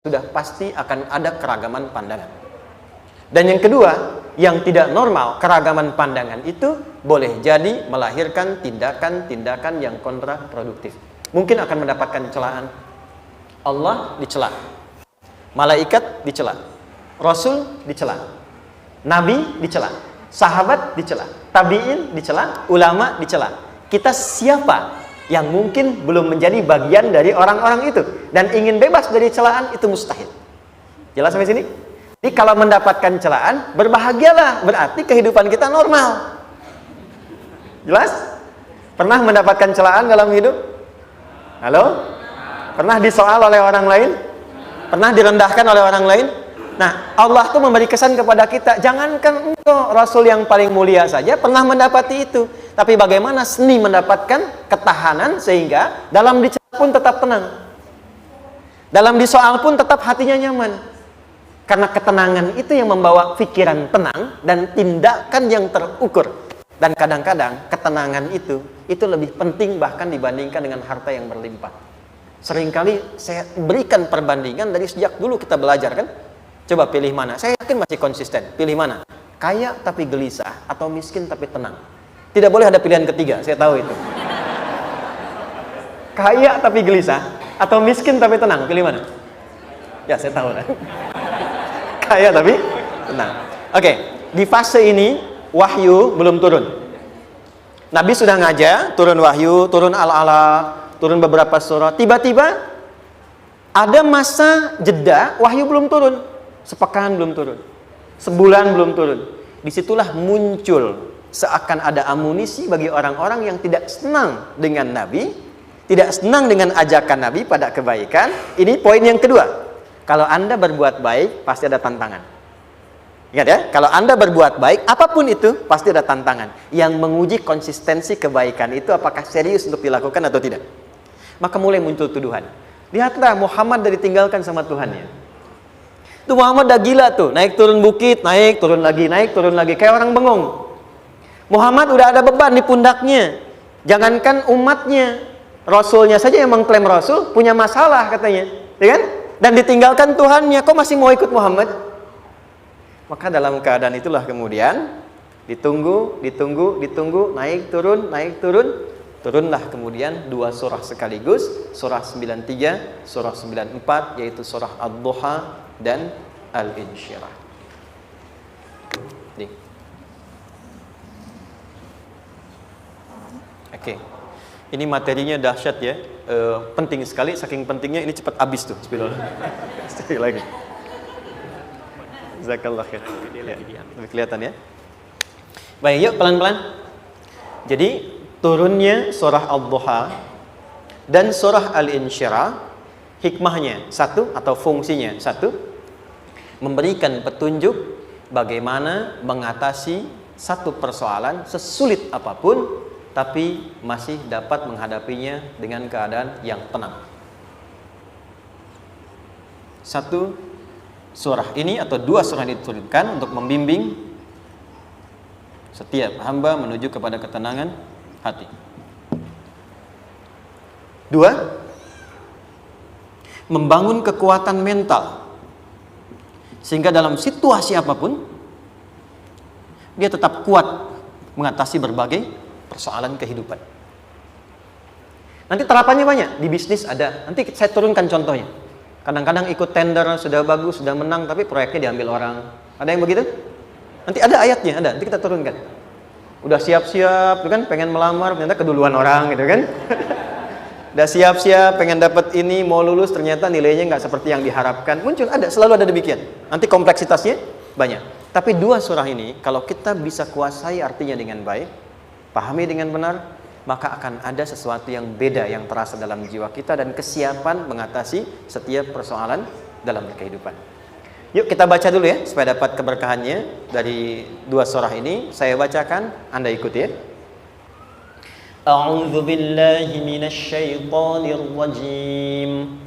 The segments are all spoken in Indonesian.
sudah pasti akan ada keragaman pandangan. Dan yang kedua, yang tidak normal, keragaman pandangan itu boleh jadi melahirkan tindakan-tindakan yang kontraproduktif. Mungkin akan mendapatkan celaan. Allah dicela, malaikat dicela, Rasul dicela, Nabi dicela, sahabat dicela, tabi'in dicela, ulama dicela. Kita siapa yang mungkin belum menjadi bagian dari orang-orang itu dan ingin bebas dari celaan? Itu mustahil. Jelas sampai sini? Jadi kalau mendapatkan celaan, berbahagialah, berarti kehidupan kita normal. Jelas? Pernah mendapatkan celaan dalam hidup? Halo? Pernah disoal oleh orang lain? Pernah direndahkan oleh orang lain? Nah, Allah tuh memberi kesan kepada kita, jangankan engkau, Rasul yang paling mulia saja pernah mendapati itu. Tapi bagaimana seni mendapatkan ketahanan sehingga dalam dicela pun tetap tenang, dalam disoal pun tetap hatinya nyaman. Karena ketenangan itu yang membawa pikiran tenang dan tindakan yang terukur. Dan kadang-kadang ketenangan itu lebih penting bahkan dibandingkan dengan harta yang berlimpah. Seringkali saya berikan perbandingan dari sejak dulu kita belajar kan. Coba pilih mana? Saya yakin masih konsisten. Pilih mana? Kaya tapi gelisah atau miskin tapi tenang? Tidak boleh ada pilihan ketiga, saya tahu itu. Kaya tapi gelisah atau miskin tapi tenang? Pilih mana? Ya, saya tahu lah. Kaya tapi tenang. Oke, di fase ini wahyu belum turun. Nabi sudah ngajar, turun wahyu, turun al-ala, turun beberapa surah. Tiba-tiba ada masa jeda, wahyu belum turun. Sepekan belum turun, sebulan belum turun. Disitulah muncul seakan ada amunisi bagi orang-orang yang tidak senang dengan Nabi, tidak senang dengan ajakan Nabi pada kebaikan. Ini poin yang kedua. Kalau Anda berbuat baik, pasti ada tantangan. Ingat ya, kalau Anda berbuat baik, apapun itu, pasti ada tantangan. Yang menguji konsistensi kebaikan itu apakah serius untuk dilakukan atau tidak. Maka mulai muncul tuduhan. Lihatlah Muhammad dari ditinggalkan sama Tuhannya. Itu Muhammad udah gila tuh, naik turun bukit, naik turun lagi, kayak orang bengong. Muhammad udah ada beban di pundaknya. Jangankan umatnya, Rasulnya saja yang mengklaim Rasul punya masalah katanya, ya kan? Dan ditinggalkan Tuhannya, kok masih mau ikut Muhammad? Maka dalam keadaan itulah kemudian ditunggu, naik turun, turunlah kemudian dua surah sekaligus, surah 93, surah 94, yaitu surah Ad-Duha dan Al-Insyirah. Oke. Ini materinya dahsyat ya. Penting sekali, saking pentingnya ini cepat habis tuh. Sekali lagi. Jazakallah khair. Ya, lebih kelihatan ya. Baik, yuk pelan-pelan. Jadi turunnya surah Ad-Duha dan surah Al-Insyirah, hikmahnya satu atau fungsinya satu, memberikan petunjuk bagaimana mengatasi satu persoalan sesulit apapun, tapi masih dapat menghadapinya dengan keadaan yang tenang. Satu surah ini atau dua surah ini diturunkan untuk membimbing setiap hamba menuju kepada ketenangan hati. Dua, membangun kekuatan mental sehingga dalam situasi apapun dia tetap kuat mengatasi berbagai persoalan kehidupan. Nanti terapannya banyak, di bisnis ada. Nanti saya turunkan contohnya. Kadang-kadang ikut tender, sudah bagus, sudah menang, tapi proyeknya diambil orang. Ada yang begitu? Nanti ada ayatnya, ada. Nanti kita turunkan. Udah siap-siap, kan, pengen melamar, ternyata keduluan orang, gitu kan? Udah siap-siap, pengen dapat ini, mau lulus, ternyata nilainya nggak seperti yang diharapkan. Muncul, ada, selalu ada demikian. Nanti kompleksitasnya banyak. Tapi dua surah ini, kalau kita bisa kuasai artinya dengan baik, pahami dengan benar, maka akan ada sesuatu yang beda yang terasa dalam jiwa kita dan kesiapan mengatasi setiap persoalan dalam kehidupan. Yuk kita baca dulu ya, supaya dapat keberkahannya dari dua surah ini. Saya bacakan, Anda ikuti ya. A'udzu billahi minasy syaithanir rajim.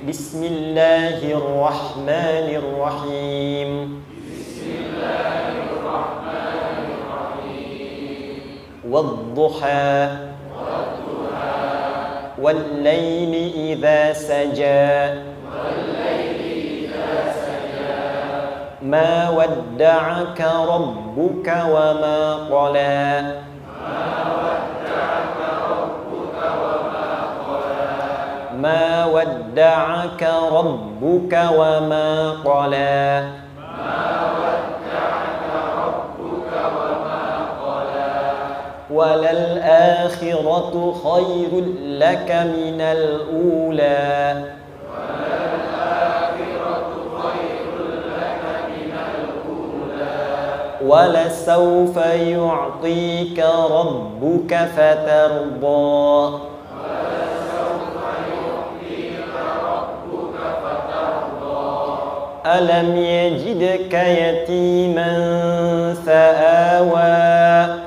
Bismillahirrahmanirrahim. Wadduha. والليل إذا سجى ما ودعك ربك وما قلى ما ودعك ربك وما قلى وللآخرة خير لك من الأولى ولسوف يعطيك ربك فترضى ألم يجدك يتيما فآوى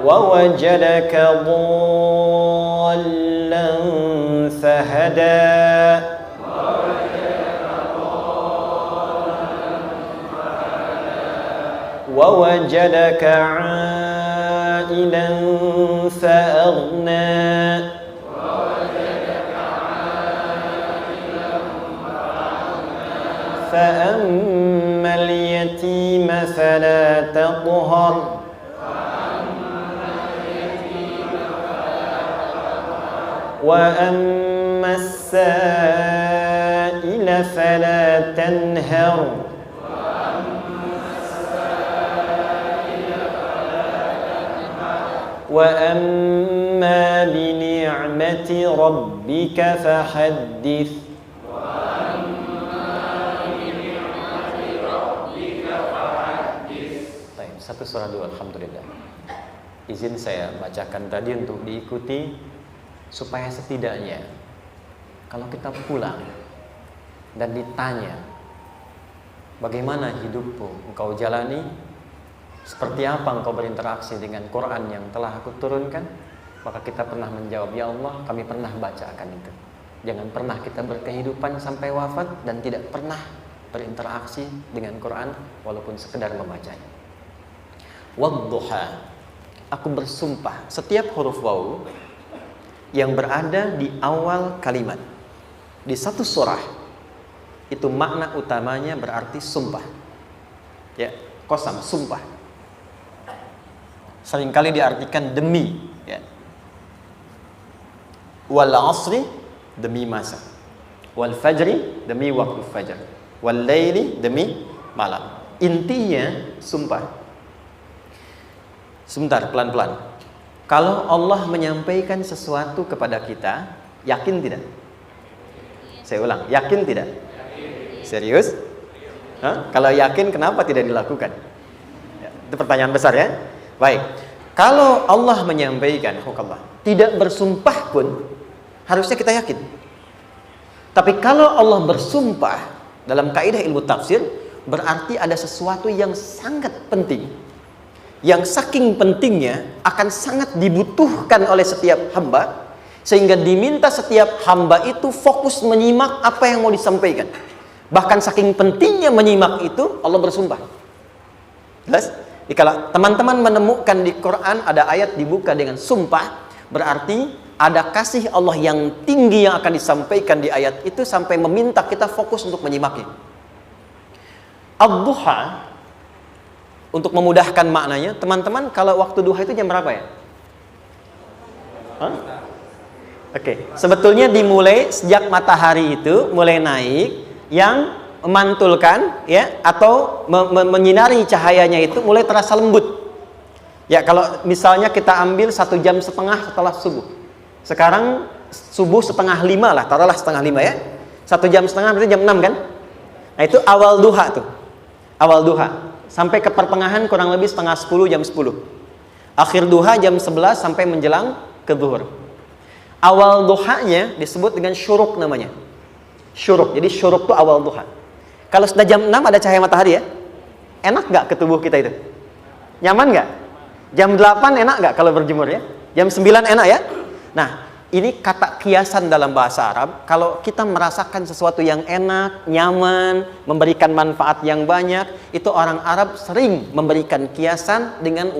ووجدك ضالا فهدى ووجدك عائلا فأغنى فأما اليتيم فلا تقهر وأما السائل فلا تنهر وأما بنعمة ربك فحدث. Satu surah dua, alhamdulillah. Izin saya bacakan tadi untuk diikuti supaya setidaknya kalau kita pulang dan ditanya bagaimana hidupmu engkau jalani, seperti apa engkau berinteraksi dengan Quran yang telah aku turunkan, maka kita pernah menjawab, ya Allah, kami pernah bacakan itu. Jangan pernah kita berkehidupan sampai wafat dan tidak pernah berinteraksi dengan Quran walaupun sekedar membacanya. Wadduha, aku bersumpah, setiap huruf waw yang berada di awal kalimat di satu surah itu makna utamanya berarti sumpah. Ya, qasam, sumpah. Seringkali diartikan demi, ya. Wal asri, demi masa. Wal fajri, demi waktu fajar. Wal laili, demi malam. Intinya sumpah. Sebentar, pelan-pelan. Kalau Allah menyampaikan sesuatu kepada kita, yakin tidak? Saya ulang, yakin tidak? Serius? Hah? Kalau yakin, kenapa tidak dilakukan? Ya, itu pertanyaan besar, ya. Baik. Kalau Allah menyampaikan, tidak bersumpah pun harusnya kita yakin. Tapi kalau Allah bersumpah dalam kaidah ilmu tafsir, berarti ada sesuatu yang sangat penting, yang saking pentingnya akan sangat dibutuhkan oleh setiap hamba, sehingga diminta setiap hamba itu fokus menyimak apa yang mau disampaikan. Bahkan saking pentingnya menyimak itu, Allah bersumpah. Jelas? Jadi kalau teman-teman menemukan di Quran ada ayat dibuka dengan sumpah, berarti ada kasih Allah yang tinggi yang akan disampaikan di ayat itu sampai meminta kita fokus untuk menyimaknya. Ad-duha, untuk memudahkan maknanya, teman-teman, kalau waktu duha itu jam berapa ya? Oke, sebetulnya dimulai sejak matahari itu mulai naik, yang memantulkan, ya, atau menyinari cahayanya itu mulai terasa lembut. Ya, kalau misalnya kita ambil 1,5 jam setelah subuh. Sekarang subuh 4:30 lah, taruhlah 4:30 ya. 1,5 jam berarti jam 6 kan? Nah, itu awal duha tuh. Awal duha. Sampai ke pertengahan kurang lebih 9:30, jam 10. Akhir duha jam 11 sampai menjelang ke zuhur. Awal duhanya disebut dengan syuruk namanya. Syuruk. Jadi syuruk itu awal duha. Kalau sudah jam 6 ada cahaya matahari ya. Enak nggak ke tubuh kita itu? Nyaman nggak? Jam 8 enak nggak kalau berjemur ya? Jam 9 enak ya? Nah, ini kata kiasan dalam bahasa Arab. Kalau kita merasakan sesuatu yang enak, nyaman, memberikan manfaat yang banyak, itu orang Arab sering memberikan kiasan dengan